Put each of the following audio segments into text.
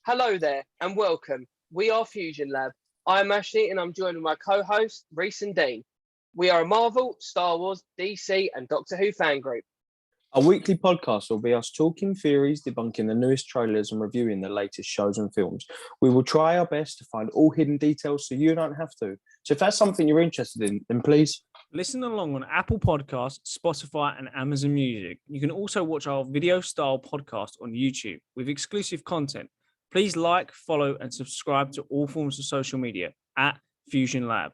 Hello there and welcome. We are Fusion Lab. I'm Ashley and I'm joined with my co-host, Reese and Dean. We are a Marvel, Star Wars, DC and Doctor Who fan group. Our weekly podcast will be us talking theories, debunking the newest trailers and reviewing the latest shows and films. We will try our best to find all hidden details so you don't have to. So if that's something you're interested in, then please listen along on Apple Podcasts, Spotify, and Amazon Music. You can also watch our video-style podcast on YouTube with exclusive content. Please like, follow, and subscribe to all forms of social media at Fusion Lab.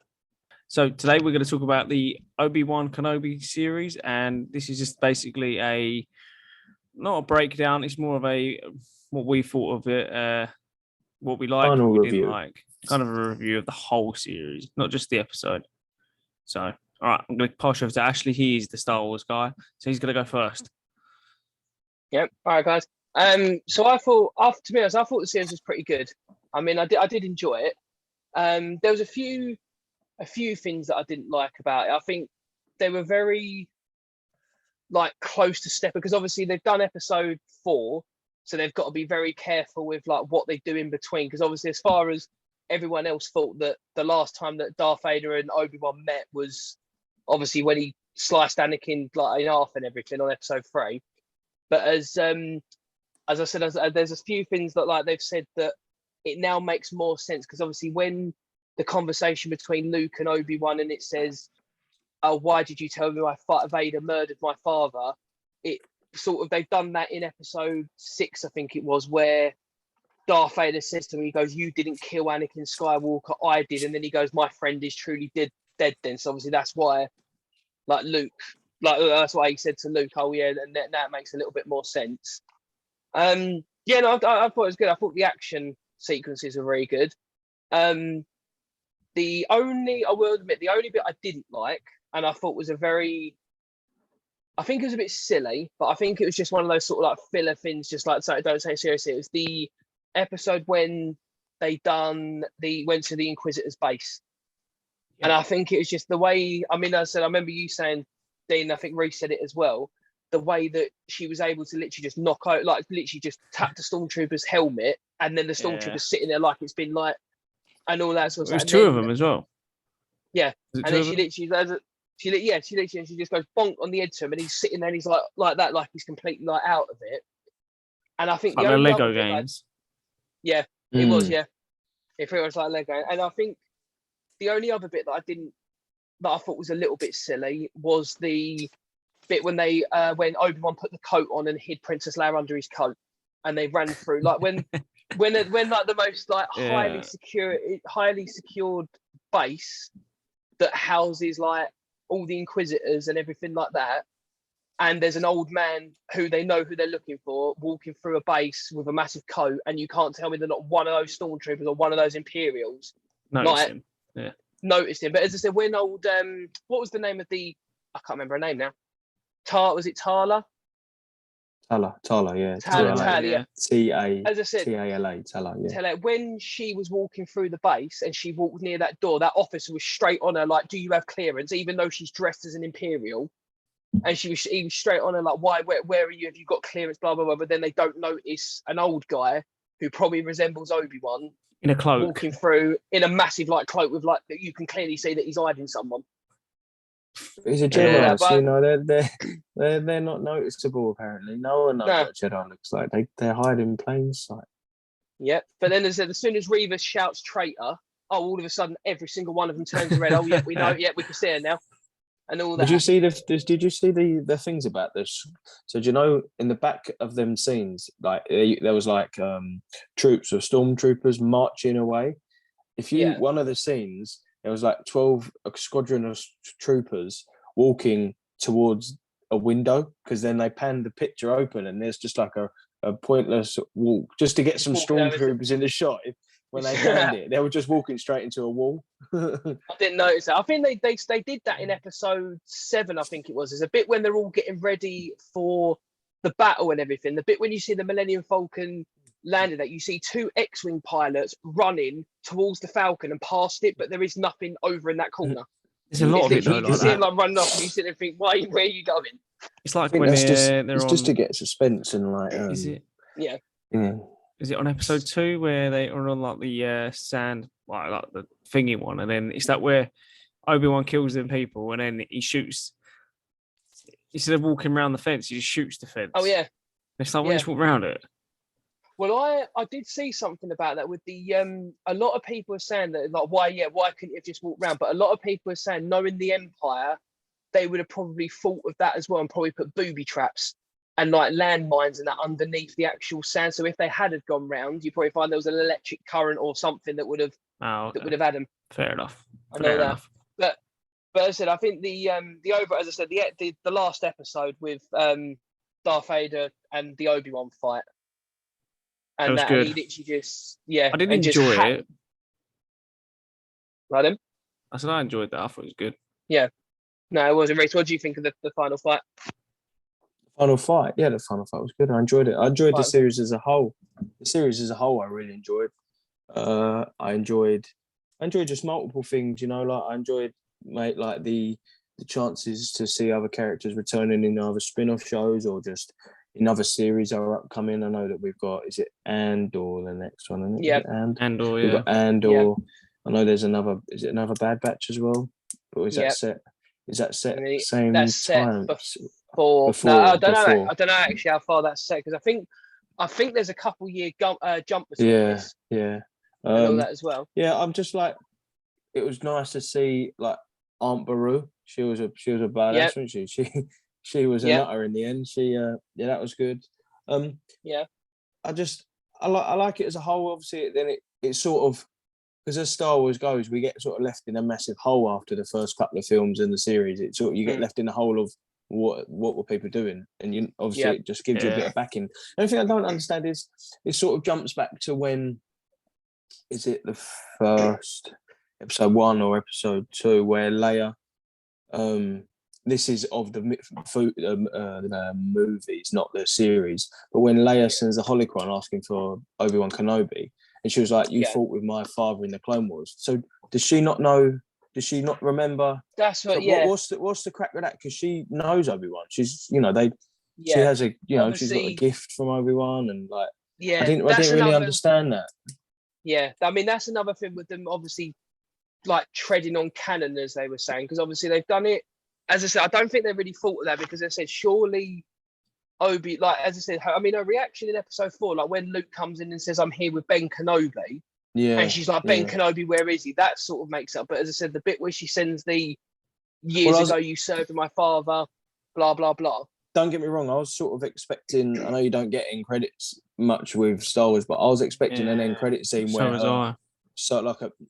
So today we're going to talk about the Obi-Wan Kenobi series, and this is just basically not a breakdown. It's more of what we thought of it, what we liked, what we didn't like, kind of a review of the whole series, not just the episode. So, all right, I'm going to pass you over to Ashley. He's the Star Wars guy, so he's going to go first. Yep. All right, guys. So I thought, to be honest, I thought the series was pretty good. I mean, I did enjoy it. There was a few things that I didn't like about it. I think they were very close to step, because obviously they've done episode 4, so they've got to be very careful with what they do in between. Because obviously, as far as everyone else thought that the last time that Darth Vader and Obi-Wan met was obviously when he sliced Anakin in half and everything on episode 3. But as I said, there's a few things that they've said that it now makes more sense, because obviously when the conversation between Luke and Obi-Wan and it says, "Oh, why did you tell me Vader murdered my father?" It sort of, they've done that in episode 6, I think it was, where Darth Vader says to him, he goes, "You didn't kill Anakin Skywalker, I did," and then he goes, "My friend is truly dead then." So obviously that's why, Luke, that's why he said to Luke, "Oh yeah," and that makes a little bit more sense. I thought it was good. I thought the action sequences were very good. I will admit, the only bit I didn't like, and I thought was I think it was a bit silly, but I think it was just one of those sort of filler things, just so don't say it seriously. It was the episode when went to the Inquisitor's base. Yeah. And I think it was just the way, I mean, I remember you saying, Dean, I think Reece said it as well, the way that she was able to literally just knock out, literally just tap the Stormtrooper's helmet, and then the Stormtrooper's sitting there like it's been and all that sort of stuff. There's two of them as well. Yeah. And then she literally just goes bonk on the head to him, and he's sitting there and he's like that, like he's completely out of it. And I think the Lego games. It was, yeah. It pretty much like Lego. And I think the only other bit that I thought was a little bit silly was the bit when when Obi-Wan put the coat on and hid Princess Leia under his coat, and they ran through when the most highly secured base that houses all the Inquisitors and everything like that, and there's an old man who they know who they're looking for walking through a base with a massive coat, and you can't tell me they're not one of those Stormtroopers or one of those Imperials. Noticed him. But as I said, when what was the name of I can't remember her name now. Was it Tala? Tala, yeah. Tala, yeah. As I said, Tala, yeah. Tala, when she was walking through the base and she walked near that door, that officer was straight on her, "Do you have clearance?" Even though she's dressed as an Imperial. And he was straight on her, "Why? Where are you? Have you got clearance?" Blah, blah, blah. But then they don't notice an old guy who probably resembles Obi-Wan in a cloak, walking through in a massive cloak with that you can clearly see that he's hiding someone. He's a Jedi, so they're not noticeable apparently. No one knows what Jedi looks like. They're hiding in plain sight. Yeah, but then as soon as Reva shouts "traitor," all of a sudden every single one of them turns red. Oh yeah, we know. Yeah, we can see her now, and all that. Did you see the things about this? So do you know in the back of them scenes, there was troops of stormtroopers marching away. One of the scenes. There was 12 a squadron of troopers walking towards a window, because then they panned the picture open and there's just a pointless walk just to get some stormtroopers in the shot. When they found it, they were just walking straight into a wall. I didn't notice that. I think they did that in episode 7. I think it was. There's a bit when they're all getting ready for the battle and everything. The bit when you see the Millennium Falcon landed, that you see 2 X-Wing pilots running towards the Falcon and past it, but there is nothing over in that corner. There's a lot of it though. You see him running off, and you sit there and think, where are you going? It's like when it's just to get suspense and is it? Yeah. is it on episode 2 where they are on like the sand, like the thingy one, and then it's that where Obi-Wan kills them people, and then he shoots. Instead of walking around the fence, he just shoots the fence. Oh yeah. It's like, why just walk around it? Well, I did see something about that with the a lot of people are saying that, like, why couldn't you have just walked around? But a lot of people are saying, knowing the Empire, they would have probably thought of that as well, and probably put booby traps and like landmines and that underneath the actual sand. So if they had gone round, you probably find there was an electric current or something that would have that would have had them. Fair enough. I know that. But as I said, I think the over, as I said, the last episode with Darth Vader and the Obi-Wan fight. And that was good. And he literally just, I didn't enjoy it. Right, I said I enjoyed that. I thought it was good. Yeah. No, it wasn't. Race. What do you think of the final fight? Final fight? Yeah, the final fight was good. I enjoyed it. I enjoyed the series as a whole. The series as a whole, I really enjoyed. I enjoyed just multiple things, like I enjoyed like the chances to see other characters returning in other spin-off shows or just in other series that are upcoming. I know that we've got, is it Andor, the next one? Isn't it? Yeah. Andor, We've got Andor. Yeah. I know there's another, is it another Bad Batch as well? Or is that set? Is that set same time? Before. No, I don't know. I don't know actually how far that's set, because I think there's a couple year jump between this. Yeah. And all that as well. Yeah, I'm just like, it was nice to see like Aunt Beru. She was a badass, wasn't she? She was a nutter in the end. That was good. I like it as a whole. Obviously, then it sort of, because as Star Wars goes, we get sort of left in a massive hole after the first couple of films in the series. It sort of, you get left in the hole of what were people doing, and you obviously it just gives you a bit of backing. The only thing I don't understand is it sort of jumps back to when, is it the first episode 1 or episode 2 where Leia, this is of the movies, not the series, but when Leia sends a holocron asking for Obi-Wan Kenobi, and she was like, you fought with my father in the Clone Wars. So does she not know? Does she not remember? That's what. What's the crack with that? Because she knows Obi-Wan. She's, she has a, she's got a gift from Obi-Wan, and like, I didn't really understand that. Yeah, I mean, that's another thing with them, obviously, like treading on canon, as they were saying, because obviously they've done it. As I said, I don't think they really thought of that, because they said surely Obi, like as I said, I mean, her reaction in episode 4, like when Luke comes in and says, "I'm here with Ben Kenobi," and she's like, "Ben Kenobi, where is he?" That sort of makes up. But as I said, the bit where she sends the years ago you served with my father, blah blah blah. Don't get me wrong, I was sort of expecting. I know you don't get end credits much with Star Wars, but I was expecting an end credit scene where like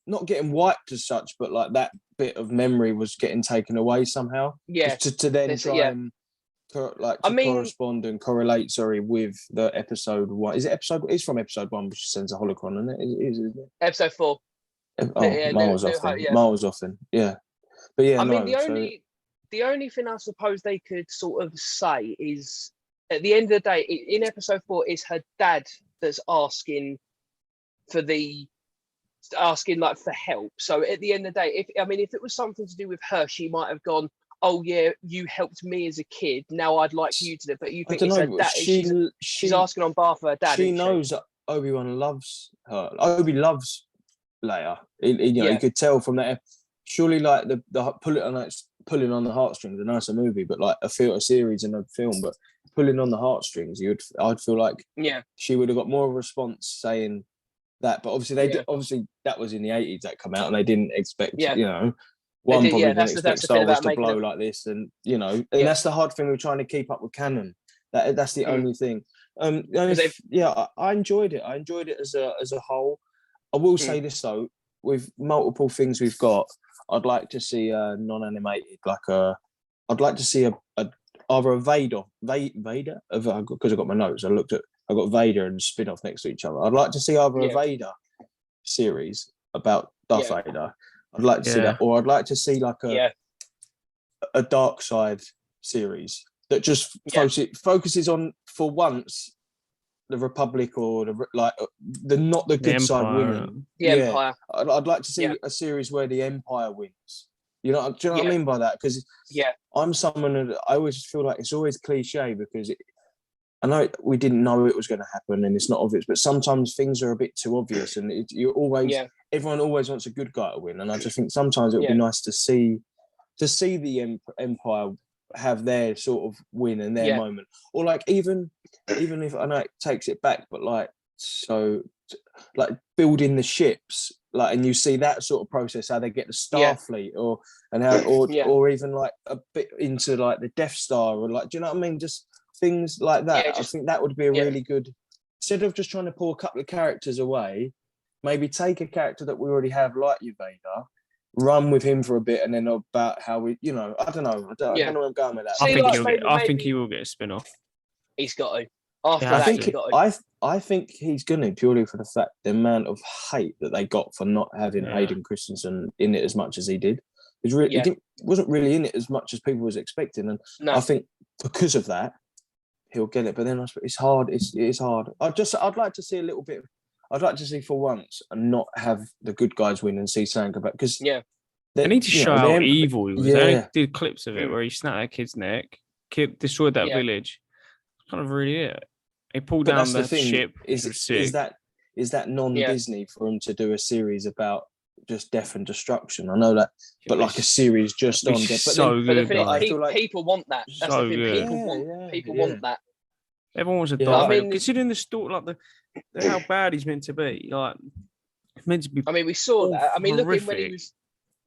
not getting wiped as such, but like that bit of memory was getting taken away somehow. Yeah, to then try and correspond and correlate. With the episode 1. Is it episode? It's from episode 1, which sends a holocron, isn't it? Isn't it? Episode 4. Miles off then. Yeah, but yeah. I mean, the only thing I suppose they could sort of say is, at the end of the day, in episode 4, it's her dad that's asking for help. So at the end of the day, if it was something to do with her, she might have gone, "Oh yeah, you helped me as a kid. Now I'd like you to do." But you think it's her dad? She's asking on behalf of her dad. She knows that Obi-Wan loves her. Obi loves Leia. You could tell from that. Surely, like the pulling on the heartstrings. A nicer movie, but like a series and a film, but pulling on the heartstrings, I'd feel like she would have got more of a response saying that. But obviously obviously that was in the 80s that come out, and they didn't expect probably didn't expect Star Wars to blow like this, and and that's the hard thing with trying to keep up with canon. That's the only thing. I enjoyed it. I enjoyed it as a whole. I will say this though, with multiple things we've got, I'd like to see a non-animated, I'd like to see either a Vader, because I got my notes. I got Vader and spin-off next to each other. I'd like to see either a Vader series about Darth Vader. I'd like to see that, or I'd like to see like a dark side series that just focuses on, for once, the Republic, or the not the good side winning. Empire. I'd like to see a series where the Empire wins. Do you know what I mean by that? Because I'm someone that I always feel like it's always cliche, because I know we didn't know it was going to happen, and it's not obvious. But sometimes things are a bit too obvious, and everyone always wants a good guy to win. And I just think sometimes it would be nice to see the Empire have their sort of win and their moment, or like even if I know it takes it back, but like building the ships, like, and you see that sort of process, how they get the Starfleet, or even like a bit into like the Death Star, or like, do you know what I mean? Just things like that. I think that would be a really good, instead of just trying to pull a couple of characters away, maybe take a character that we already have, like you, Vader, run with him for a bit, and then about how we, I don't know. I don't know where I'm going with that. I think he will get a spin-off. He's got to. I think he's gonna, purely for the fact the amount of hate that they got for not having Hayden Christensen in it as much as he did. He wasn't really in it as much as people was expecting, and I think because of that, he'll get it. But then it's hard. It's hard. I'd like to see a little bit. I'd like to see for once and not have the good guys win and see something about, because they need to show how evil he was. They only did clips of it where he snapped that kid's neck, destroyed that village. Kind of really it. He pulled down the ship. Is that non-Disney for him to do a series about just death and destruction? I know that, but like a series just on death. People want that. That's the thing. People want that. Everyone wants to die. Considering the story, like how bad he's meant to be, like it's meant to be. I mean, we saw that. I mean, look at when he was.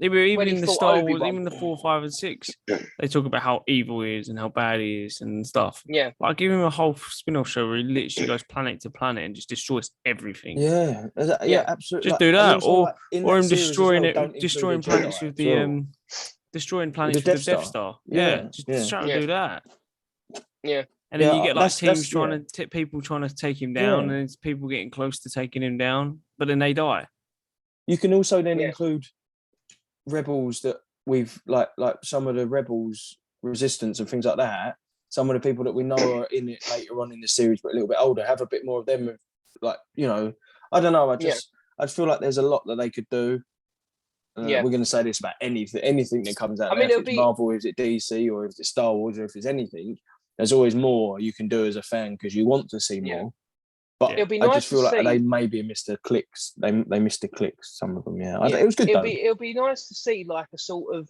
Even in the Star Wars, even the 4, 5, and 6, they talk about how evil he is and how bad he is and stuff. Yeah, like give him a whole spin-off show where he literally goes planet to planet and just destroys everything. Yeah, absolutely. Just do that, or him destroying planets with the destroying planets with the Death Star. Just try to do that. Yeah. And then you get like teams trying to take him down, and it's people getting close to taking him down, but then they die. You can also then include rebels that we've like some of the rebels resistance and things like that. Some of the people that we know are in it later on in the series, but a little bit older, have a bit more of them. Like, I don't know. I just feel like there's a lot that they could do. We're going to say this about anything that comes out. I mean, if it's Marvel, if it's DC, or if it's Star Wars, or if it's anything, there's always more you can do as a fan because you want to see more. But it'll be nice, I just feel like they maybe missed the clicks. They missed the clicks. Some of them, it was good. It'll be nice to see like a sort of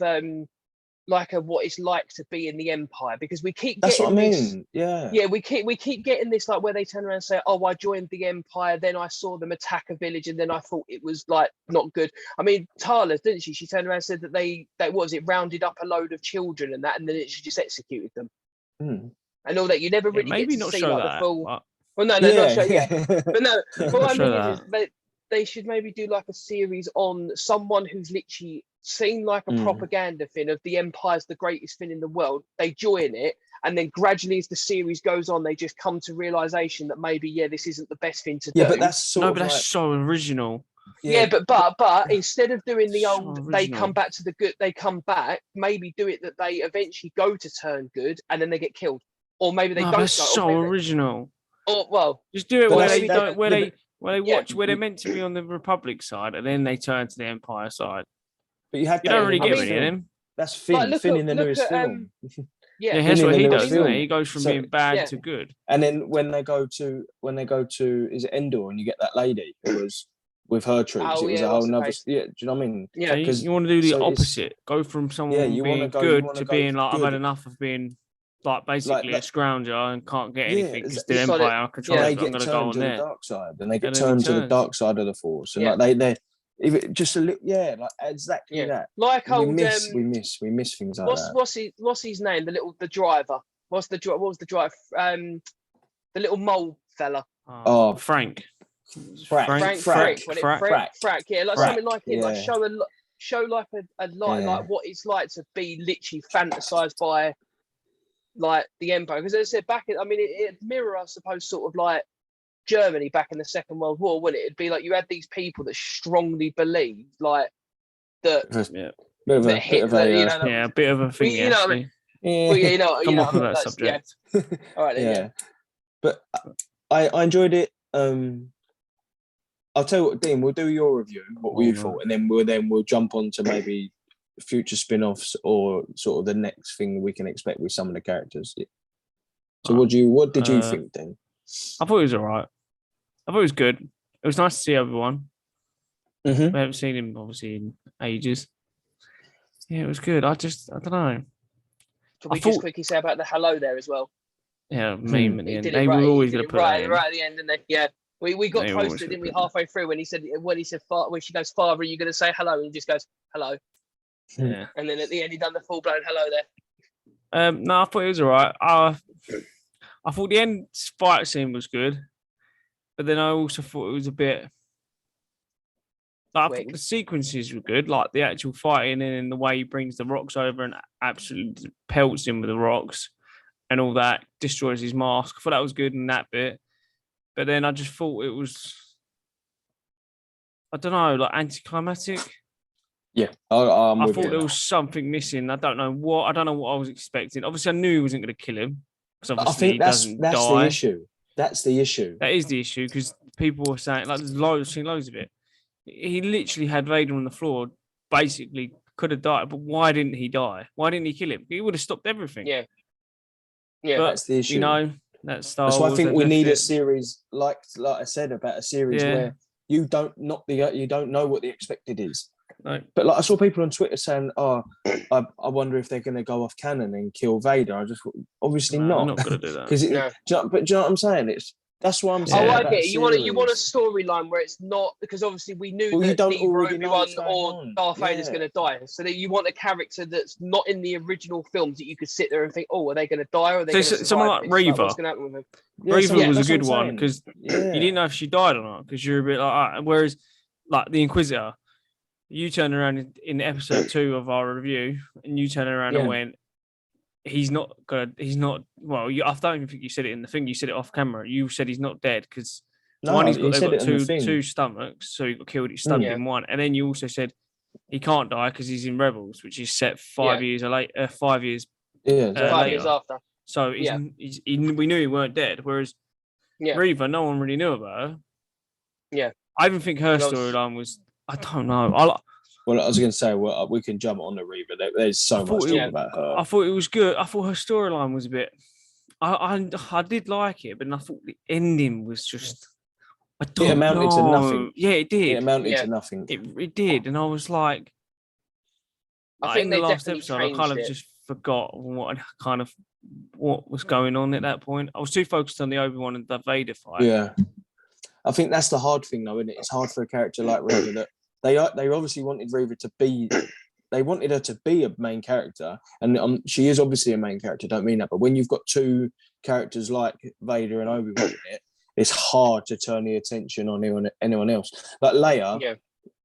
what it's like to be in the Empire, because we keep. That's getting what I mean. Yeah. We keep getting this, like, where they turn around and say, "Oh, I joined the Empire, then I saw them attack a village, and then I thought it was like not good." I mean, Tala, didn't she? She turned around and said that they rounded up a load of children and that, and then she just executed them. And all that. You never really get to see like the full. Well, no, not show yet. But no, what I mean is they should maybe do like a series on someone who's literally seen like a propaganda thing of the Empire's the greatest thing in the world. They join it, and then gradually as the series goes on, they just come to realization that maybe this isn't the best thing to do. Yeah, but that's so original. Yeah, but instead of doing the old, they come back to the good. They come back. Maybe do it that they eventually go to turn good, and then they get killed, or maybe they don't. That's so original. Or just do it where they're meant to be on the Republic side, and then they turn to the Empire side. But you don't really get any of them. That's Finn. Finn in the newest film. That's what he does, isn't it? He goes from being bad to good. And then when they go to is it Endor, and you get that lady who was with her troops, it was a whole nother. Yeah, do you know what I mean? Yeah, because you want to do the opposite. Go from someone being good to being like, I've had enough of being. Like basically a scrounger and can't get anything because the Empire controls. They get turned to the dark side, and they get turned to the dark side of the Force, and like they just a little, like exactly that. Like we miss things like that. What's his name? The driver. What was the driver? The little mole fella. Frank. Frank. Yeah, like something like him. Like show like a light, like what it's like to be literally fantasized by. Like the Empire, because as I said it mirror, I suppose, sort of like Germany back in the Second World War, wouldn't it? It'd be like you had these people that strongly believed like that. Bit of a bit of a thing. You know what I mean? Yeah. Come off of that subject. Yeah. All right. Then, But I enjoyed it. I'll tell you what, Dean. We'll do your review. What you thought, and then we'll jump on to maybe future spin-offs or sort of the next thing we can expect with some of the characters. So what did you think then? I thought it was all right. I thought it was good. It was nice to see everyone. Mm-hmm. We haven't seen him obviously in ages. Yeah, it was good. I don't know. Can we just quickly say about the hello there as well? Yeah, meme at the end. Did They it right. were always He going did to it put right, that in. right at the end, didn't they? Yeah. We got They close always to it, didn't we? gonna put Halfway through when he said when she goes, Father, are you going to say hello? And he just goes, hello. Yeah. And then at the end, he done the full blown hello there. No, I thought it was all right. I thought the end fight scene was good, but then I also thought it was a bit. Like, I thought the sequences were good, like the actual fighting and the way he brings the rocks over and absolutely pelts him with the rocks and all that, destroys his mask. I thought that was good in that bit. But then I just thought it was, I don't know, like anticlimactic. Yeah, I thought there was something missing. I don't know what I was expecting. Obviously, I knew he wasn't going to kill him because obviously he doesn't die. The issue. That's the issue. That is the issue because people were saying, like, I've seen loads of it. He literally had Vader on the floor, basically could have died, but why didn't he die? Why didn't he kill him? He would have stopped everything. Yeah. But, that's the issue. You know, that's Star Wars. That's why I think we need a series, like I said, about a series where you don't know what the expected is. No. But like I saw people on Twitter saying, "Oh, I wonder if they're going to go off canon and kill Vader." I just obviously not. They're not going to do that. Because do you know what I'm saying? That's what I'm saying. Oh, I get it. You want a storyline where it's not, because obviously we knew that neither Obi-Wan or Darth Vader's going to die. So that you want a character that's not in the original films that you could sit there and think, oh, are they going to die or are they going to survive? Someone like Reva. What's going to happen with him? Reva was a good one because you didn't know if she died or not because you're a bit like, whereas like the Inquisitor, you turn around in episode 2 of our review and you turn around and went, I don't even think you said it in the thing. You said it off camera. You said he's not dead because they've got two stomachs, so he got killed. He stunned in one, and then you also said he can't die because he's in Rebels, which is set 5 years later. 5 years. 5 years after. So we knew he weren't dead. Whereas Reva, no one really knew about her. Yeah, I even think her storyline was. I don't know. Well, I was going to say, we can jump on the Reva. There's so much to talk about her. I thought it was good. I thought her storyline was a bit. I did like it, but I thought the ending was just. It amounted to nothing. Yeah, it did. It amounted to nothing. It did, and I was like, I think in the last episode, I kind of just forgot what was going on at that point. I was too focused on the Obi-Wan and the Vader fight. Yeah, I think that's the hard thing, though, isn't it? It's hard for a character like Reva that. They obviously wanted Reva to be. They wanted her to be a main character, and she is obviously a main character. Don't mean that, but when you've got two characters like Vader and Obi-Wan in it, it's hard to turn the attention on anyone else. Like Leia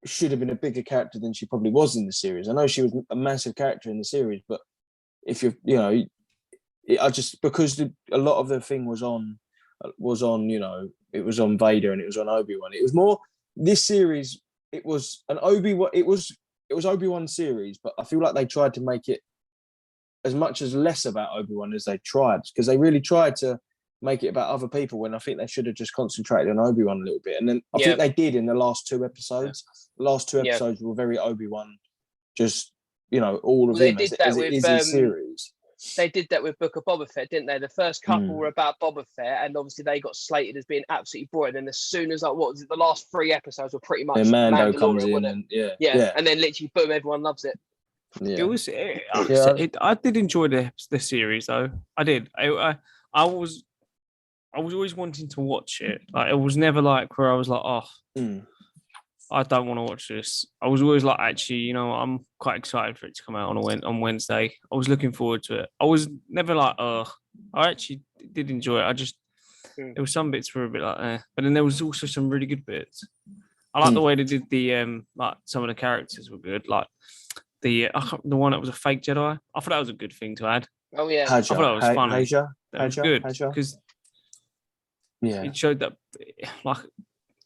should have been a bigger character than she probably was in the series. I know she was a massive character in the series, but if because a lot of the thing was on, it was on Vader and it was on Obi-Wan. It was more this series. It was an Obi-Wan. It was Obi-Wan series, but I feel like they tried to make it as much as less about Obi-Wan as they tried, because they really tried to make it about other people when I think they should have just concentrated on Obi-Wan a little bit. And then I think they did in the last 2 episodes. The last 2 episodes were very Obi-Wan, just all of him as it is in series. They did that with Book of Boba Fett, didn't they? The first couple were about Boba Fett, and obviously they got slated as being absolutely boring. And as soon as the last 3 episodes were pretty much Mando comes in, and and then literally boom, everyone loves it. Yeah. I did enjoy the series though. I did. I was always wanting to watch it. Like, it was never like where I was like, I don't want to watch this. I was always like, actually, I'm quite excited for it to come out on Wednesday. I was looking forward to it. I was never like, I actually did enjoy it. There were some bits were a bit like, but then there was also some really good bits. I like the way they did the like some of the characters were good. Like the one that was a fake Jedi. I thought that was a good thing to add. Oh yeah, I thought that was funny. That was good because it showed that, like,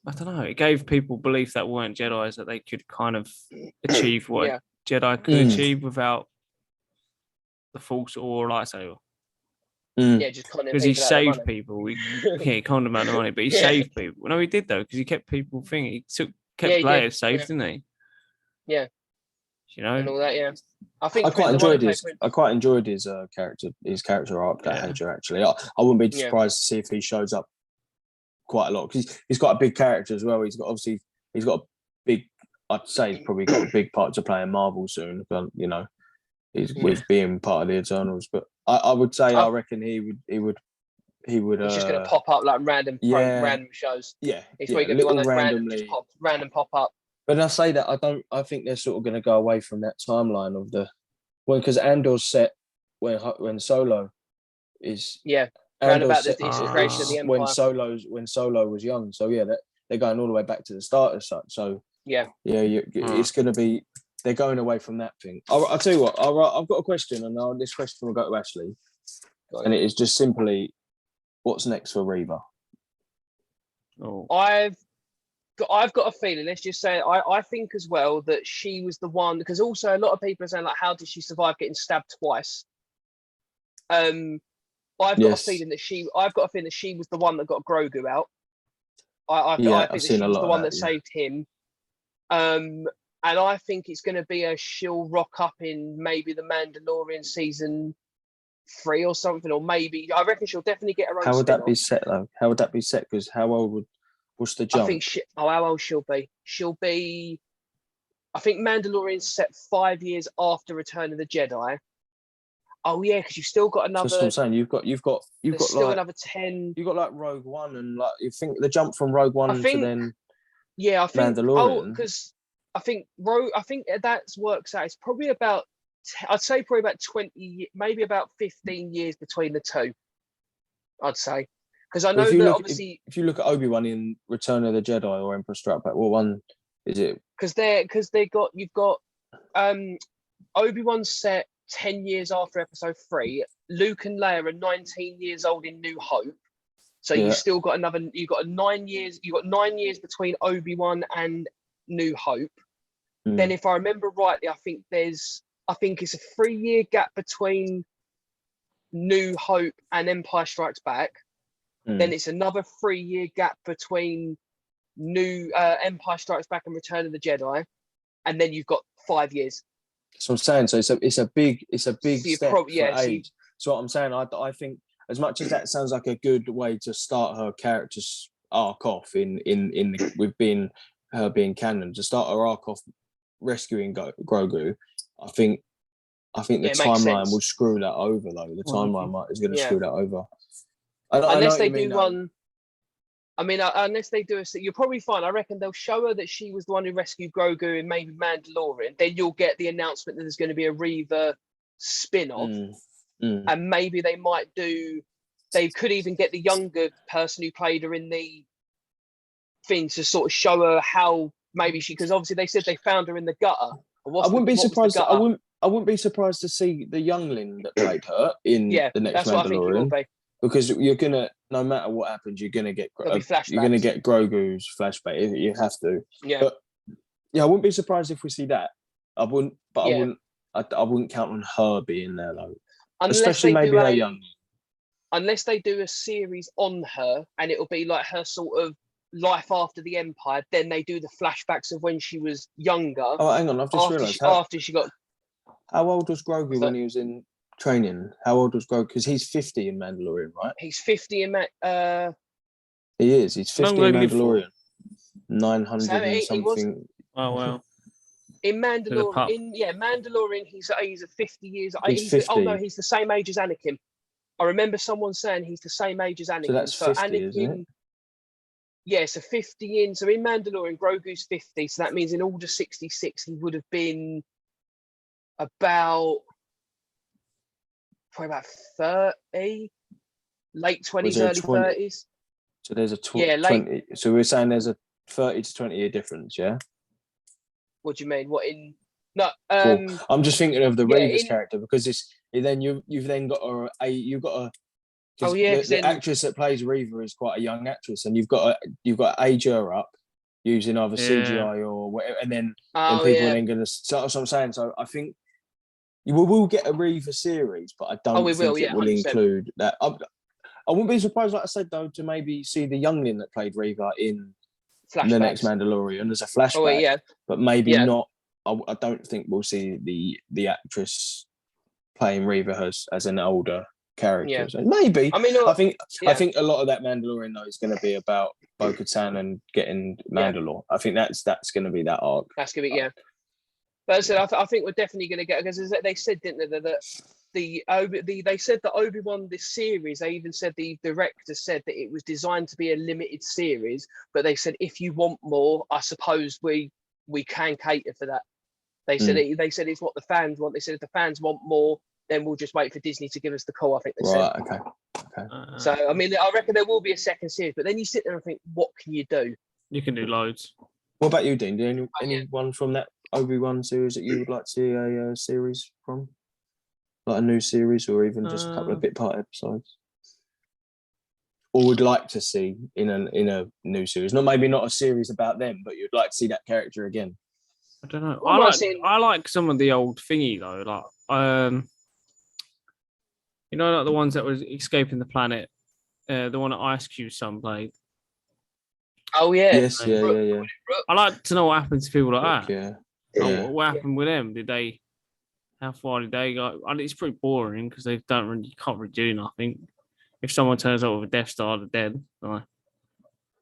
I don't know, it gave people belief that weren't Jedis that they could kind of achieve what Jedi could achieve without the Force or lightsaber. Yeah, just because he saved people. He conned them out of money, but he saved people. No, he did though, because he kept people thinking. He kept players safe, didn't he? Yeah. You know, and all that. Yeah, I think I quite the one enjoyed his character arc, that Hedger. Actually, I wouldn't be surprised to see if he shows up quite a lot, because he's got a big character as well. He's got a big. I'd say he's probably got a big part to play in Marvel soon. But you know, he's with being part of the Eternals. But I would say I reckon he would. He's just going to pop up like random shows. Yeah, he's probably going to be one of those random pop up. But I say that I think they're sort of going to go away from that timeline of because Andor's set when Solo is around about the creation of the Empire when Solo was young. So yeah, they're going all the way back to the start as such. So it's going to be, they're going away from that thing. I'll tell you what. I've got a question, and this question will go to Ashley, and it is just simply, what's next for Reva? Oh. I've got a feeling. Let's just say I think as well that she was the one, because also a lot of people are saying like, how did she survive getting stabbed twice? I've got a feeling that she was the one that got Grogu out. I think that she was the one that saved him. And I think it's going to be she'll rock up in maybe the Mandalorian season 3 or something, or maybe I reckon she'll definitely get her own. How would that be set though? How would that be set? Because what's the jump? I think how old she'll be? She'll be. I think Mandalorian's set 5 years after Return of the Jedi. Oh yeah, because you've still got another. That's what I'm saying. You've got still like another 10. You've got like Rogue One, and like you think the jump from Rogue One to then. Yeah, I think. Mandalorian. Because I think that works out. It's probably about. I'd say probably about 20, maybe about 15 years between the two. I'd say, because I know that obviously, if you look at Obi-Wan in Return of the Jedi or Emperor Strike Back, what one is it? Because you've got Obi-Wan set 10 years after Episode 3. Luke and Leia are 19 years old in New Hope, so you've still got you've got 9 years. You've got 9 years between Obi-Wan and New Hope. Then, if I remember rightly, I think it's a 3-year gap between New Hope and Empire Strikes Back. Then it's another 3-year gap between Empire Strikes Back and Return of the Jedi, and then you've got 5 years. So I'm saying, so it's a big step for age. So what I'm saying, I think as much as that sounds like a good way to start her character's arc off with her being canon, to start her arc off rescuing Grogu, I think the timeline will screw that over though. The timeline is going to screw that over. Unless they do one. I mean, unless they do you'll probably find. I reckon they'll show her that she was the one who rescued Grogu in maybe Mandalorian. Then you'll get the announcement that there's going to be a Reva spin-off, and maybe they might do. They could even get the younger person who played her in the thing to sort of show her how maybe because obviously they said they found her in the gutter. I wouldn't be surprised. I wouldn't be surprised to see the youngling that played her in the next Mandalorian. Because you're gonna, no matter what happens, you're gonna get Grogu's flashback. You have to. Yeah. But I wouldn't be surprised if we see that. I wouldn't count on her being there though. Especially maybe her young. Unless they do a series on her, and it'll be like her sort of life after the Empire. Then they do the flashbacks of when she was younger. Oh, hang on! I've just realised. After she got. How old was Grogu when he was in training? How old was Grogu? Because he's 50 in Mandalorian, right? He's 50 in He is. He's 50 in Mandalorian. 900 and something. Oh wow! In Mandalorian, Mandalorian, he's 50 years. He's 50. Oh no, he's the same age as Anakin. I remember someone saying he's the same age as Anakin. So that's 50, Anakin, isn't it? Yeah, so 50 in. So in Mandalorian, Grogu's 50. So that means in Order 66, he would have been probably about 30, late 20s, early 30s. So there's a 20. So we're saying there's a 30 to 20 year difference, yeah? What do you mean? What in? No, I'm just thinking of the Reva's character because you've then got the actress that plays Reva is quite a young actress, and you've got to age her up using either CGI or whatever, and then people are then going to. So that's what I'm saying. So I think we will get a Reva series, but I don't think it will 100%. Include that. I wouldn't be surprised, like I said, though, to maybe see the youngling that played Reva in the next Mandalorian as a flashback, but maybe not I don't think we'll see the actress playing Reva as an older character. Yeah. So maybe. I mean, I think a lot of that Mandalorian though is going to be about Bo-Katan and getting Mandalore. I think that's going to be that arc. That's going to be But as I said, I think we're definitely going to get, because they said, didn't they, that they said that Obi-Wan, this series, they even said the director said that it was designed to be a limited series, but they said if you want more, I suppose we can cater for that. They said it's what the fans want. They said if the fans want more, then we'll just wait for Disney to give us the call. I think they said. Okay. So I mean, I reckon there will be a second series, but then you sit there and think, what can you do? You can do loads. What about you, Dean? Do anyone from that Obi-Wan series that you would like to see a series from? Like a new series or even just a couple of bit part episodes? Or would like to see in a new series? Maybe not a series about them, but you'd like to see that character again. I don't know. Well, I like some of the old thingy though, like like the ones that was escaping the planet, the one that Ice Cube's son played. Oh yeah. Yes, yeah. I like to know what happened to people like that. Yeah. What happened with them? How far did they go? It's pretty boring because you can't really do nothing. If someone turns up with a Death Star, they're dead. Right?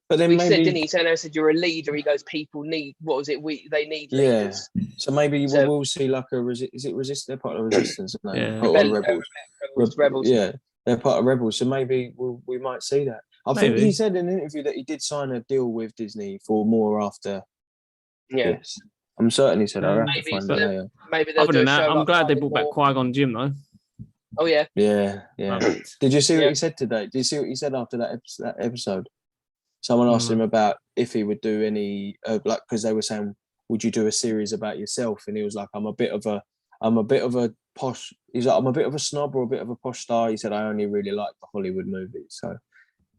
But then maybe said, didn't he? So said you're a leader. He goes, people need, what was it? They need leaders. So maybe we'll see like is it resist? They're part of resistance, aren't they? Yeah. Part of Rebels. Yeah, they're part of rebels. So maybe we might see that. I think he said in an interview that he did sign a deal with Disney for more after. Yeah. This. I'm certain he said. I'll have to find that later. Maybe they'll do that, I'm glad they brought back Qui-Gon Jinn though. Oh yeah. Yeah. Did you see what he said today? Did you see what he said after that episode? Someone asked him about if he would do any because they were saying, would you do a series about yourself? And he was like, I'm a bit of a posh. He's like, I'm a bit of a snob or a bit of a posh star. He said, I only really like the Hollywood movies. So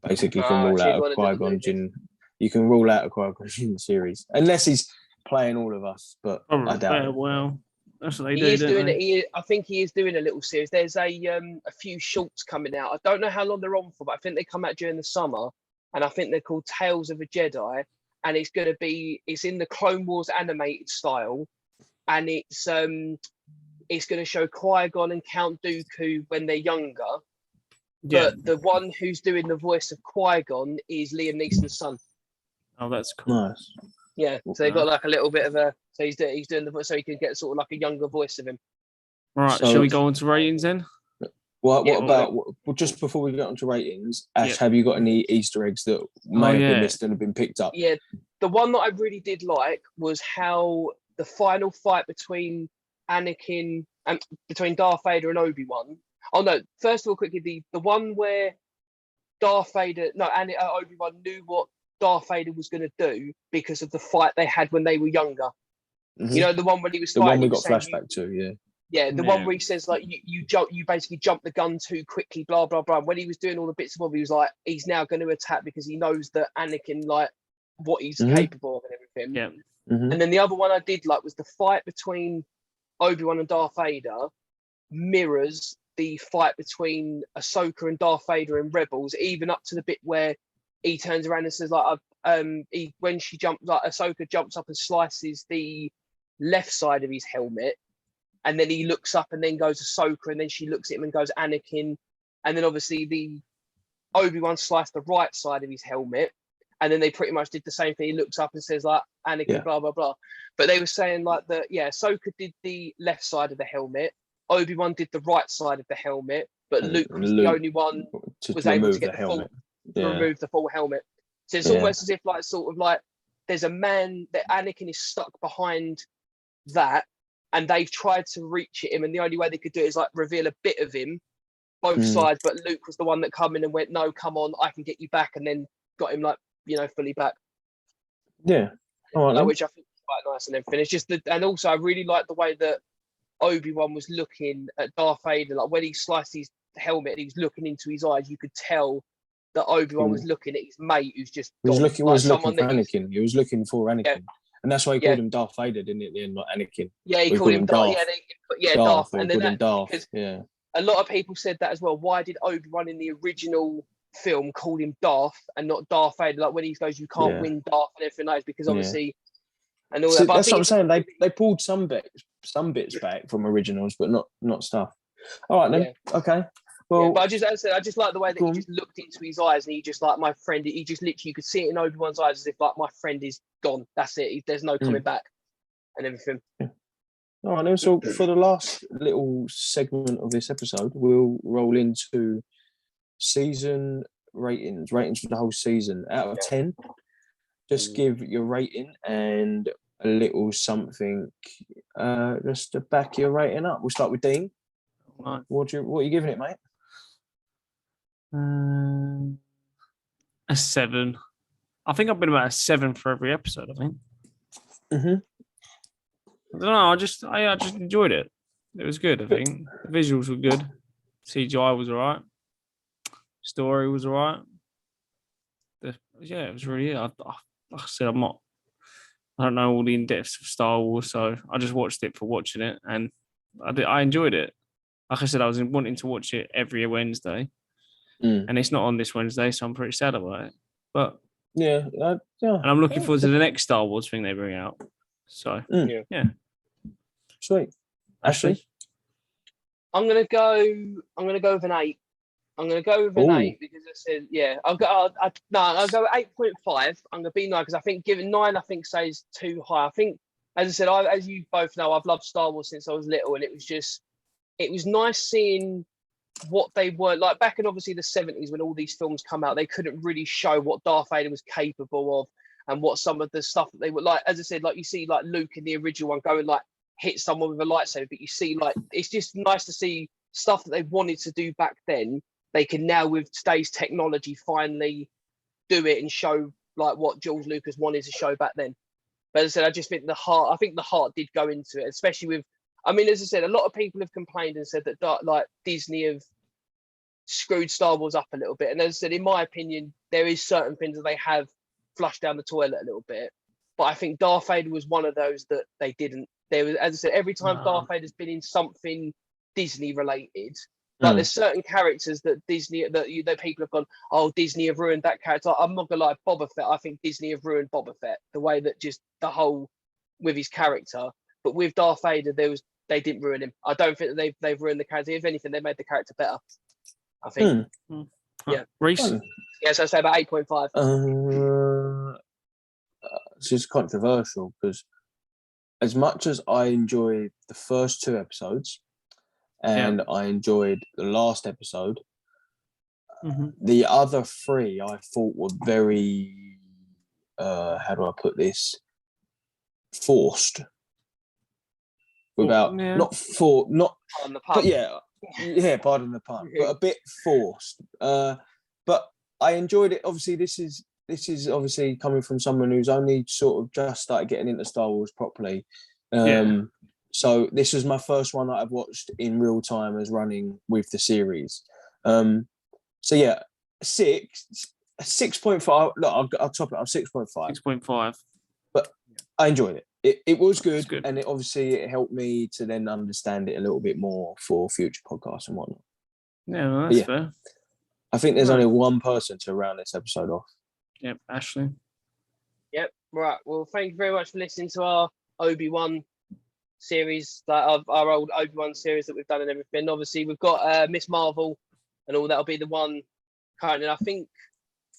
basically, you can rule out a Qui-Gon Jinn. You can rule out a Qui-Gon Jinn series unless he's playing all of us. But I doubt it. Well, that's what they do. I think he is doing a little series. There's a few shorts coming out. I don't know how long they're on for, but I think they come out during the summer. And I think they're called Tales of a Jedi, and it's in the Clone Wars animated style, and it's going to show Qui-Gon and Count Dooku when they're younger. Yeah. But the one who's doing the voice of Qui-Gon is Liam Neeson's son. Oh, that's cool. Nice. Yeah, so they've got like a little bit of so he's doing the voice, so he can get sort of like a younger voice of him. Right, shall we go on to ratings then? What about just before we get onto ratings, Ash? Have you got any Easter eggs that may have been missed and have been picked up? Yeah, the one that I really did like was how the final fight between Anakin and between Darth Vader and Obi-Wan. Oh no! First of all, quickly, the one where Obi-Wan knew what Darth Vader was going to do because of the fight they had when they were younger. Mm-hmm. You know, the one when he was fighting. The one we got flashback to, yeah. Yeah, the one where he says like you basically jumped the gun too quickly, blah blah blah. When he was doing all the bits of Bobby, he was like, he's now going to attack because he knows that Anakin like what he's capable of and everything. Yeah. Mm-hmm. And then the other one I did like was the fight between Obi-Wan and Darth Vader mirrors the fight between Ahsoka and Darth Vader in Rebels, even up to the bit where he turns around and says like when she jumps, like Ahsoka jumps up and slices the left side of his helmet. And then he looks up and then goes Ahsoka, and then she looks at him and goes Anakin. And then obviously the Obi-Wan sliced the right side of his helmet. And then they pretty much did the same thing. He looks up and says like Anakin, blah, blah, blah. But they were saying like that, Ahsoka did the left side of the helmet. Obi-Wan did the right side of the helmet. But Luke was the only one was able to get remove the full helmet. So it's almost as if like sort of like there's a man that Anakin is stuck behind that. And they've tried to reach at him, and the only way they could do it is like reveal a bit of him, both sides. But Luke was the one that come in and went, "No, come on, I can get you back," and then got him like fully back. Yeah, all right, which I think was quite nice and everything. It's just and also I really like the way that Obi-Wan was looking at Darth Vader, like when he sliced his helmet, and he was looking into his eyes. You could tell that Obi-Wan was looking at his mate, who's just looking for Anakin. He was looking for Anakin. Yeah. And that's why he called him Darth Vader, didn't he, at the end, not Anakin? Yeah, he called him Darth. Darth. And then Darth. Yeah. A lot of people said that as well. Why did Obi-Wan in the original film call him Darth and not Darth Vader? Like when he goes, you can't win Darth and everything like that, because obviously and all So that. But that's what I'm saying. They pulled some bits back from originals, but not stuff. All right then. Yeah. Okay. Well, but as I said, I just like the way that go he on. just looked into his eyes, and he just like my friend. He just literally, you could see it in Obi-Wan's eyes, as if like my friend is gone. That's it. There's no coming back, and everything. All right then. So for the last little segment of this episode, we'll roll into season ratings for the whole season out of 10. Just give your rating and a little something just to back your rating up. We'll start with Dean. Right. What are you giving it, mate? A 7. I think I've been about a 7 for every episode, I think. I don't know, I just enjoyed it. It was good, I think. The visuals were good. CGI was alright. Story was alright. It was really like I said, I don't know all the in-depths of Star Wars, so I just watched it for watching it, and I enjoyed it. Like I said, I was wanting to watch it every Wednesday, and it's not on this Wednesday, so I'm pretty sad about it. But yeah, and I'm looking forward to the next Star Wars thing they bring out. So yeah, sweet. Ashley, I'm gonna go with an 8. I'm going to go with an 8 because I said, I'll go 8.5. I'm going to be 9 because I think giving 9, I think says too high. I think, as I said, as you both know, I've loved Star Wars since I was little, and it was nice seeing what they were like back in obviously the 70s when all these films come out. They couldn't really show what Darth Vader was capable of and what some of the stuff that they were like. As I said, like you see like Luke in the original one go and like hit someone with a lightsaber, but you see like it's just nice to see stuff that they wanted to do back then. They can now, with today's technology, finally do it and show like what George Lucas wanted to show back then. But as I said, I just think the heart did go into it, especially with, I mean, as I said, a lot of people have complained and said that like Disney have screwed Star Wars up a little bit. And as I said, in my opinion, there is certain things that they have flushed down the toilet a little bit. But I think Darth Vader was one of those that they didn't. There was, as I said, every time Darth Vader's been in something Disney related, like there's certain characters that Disney that people have gone, oh, Disney have ruined that character. I'm not gonna lie, Boba Fett. I think Disney have ruined Boba Fett. The way that just the whole with his character, but with Darth Vader, they didn't ruin him. I don't think that they've ruined the character. If anything, they made the character better. I think. Yeah, Reese. Yeah, so I say about 8.5. It's just controversial because as much as I enjoyed the first 2 episodes. And I enjoyed the last episode. The other 3 I thought were very, how do I put this? Forced. Without not on the pun. But pardon the pun, but a bit forced. But I enjoyed it. Obviously, this is obviously coming from someone who's only sort of just started getting into Star Wars properly. So this was my first one that I've watched in real time as running with the series. So yeah, 6.5. Look, I'll top it. I'm 6.5. 6.5. But I enjoyed it. It was good, and it helped me to then understand it a little bit more for future podcasts and whatnot. Yeah, well, that's fair. I think there's only one person to round this episode off. Yep, Ashley. Yep. Right. Well, thank you very much for listening to our Obi-Wan series, like our old Obi-Wan series that we've done and everything. Obviously, we've got Miss Marvel and all. That'll be the one currently. I think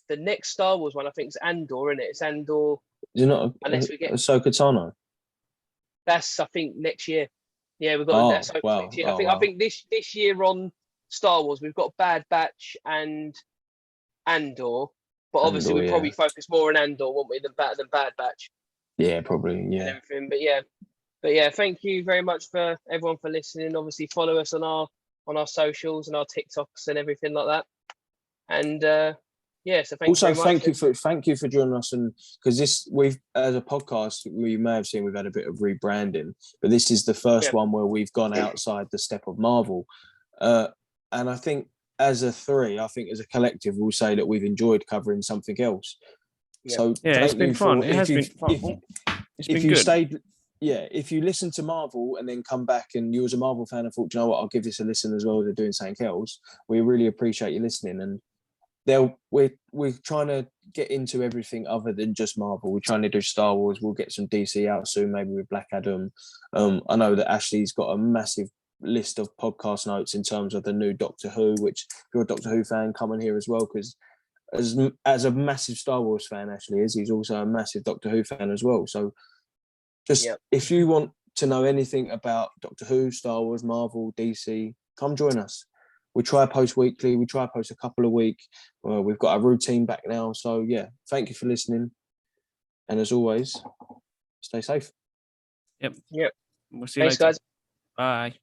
the next Star Wars one, I think, is Andor, isn't it? It's Andor. Is it not unless we get Ahsoka Tano? That's, I think, next year. Yeah, we've got Ahsoka next year. I think this year on Star Wars, we've got Bad Batch and Andor. But obviously, we'd probably focus more on Andor, won't we, than Bad Batch? Yeah, probably. Yeah. And everything. But yeah, thank you very much for everyone for listening. Obviously, follow us on our socials and our TikToks and everything like that. And so thank you very much. Thank you for joining us, and because we've as a podcast, we may have seen we've had a bit of rebranding, but this is the first one where we've gone outside the step of Marvel, and I think as a 3, I think as a collective, we'll say that we've enjoyed covering something else. Yeah. So it's been fun. It has been fun. If you stayed. Yeah, if you listen to Marvel and then come back and you was a Marvel fan and thought, you know what, I'll give this a listen as well as they're doing something else, we really appreciate you listening. And we're trying to get into everything other than just Marvel. We're trying to do Star Wars. We'll get some DC out soon, maybe with Black Adam. I know that Ashley's got a massive list of podcast notes in terms of the new Doctor Who, which if you're a Doctor Who fan, come in here as well, because as a massive Star Wars fan, Ashley is, he's also a massive Doctor Who fan as well. So just if you want to know anything about Doctor Who, Star Wars, Marvel, DC, come join us. We try post weekly. We try post a couple a week. We've got our routine back now. So yeah, thank you for listening. And as always, stay safe. Yep. Yep. We'll see you Thanks, later. guys. Bye.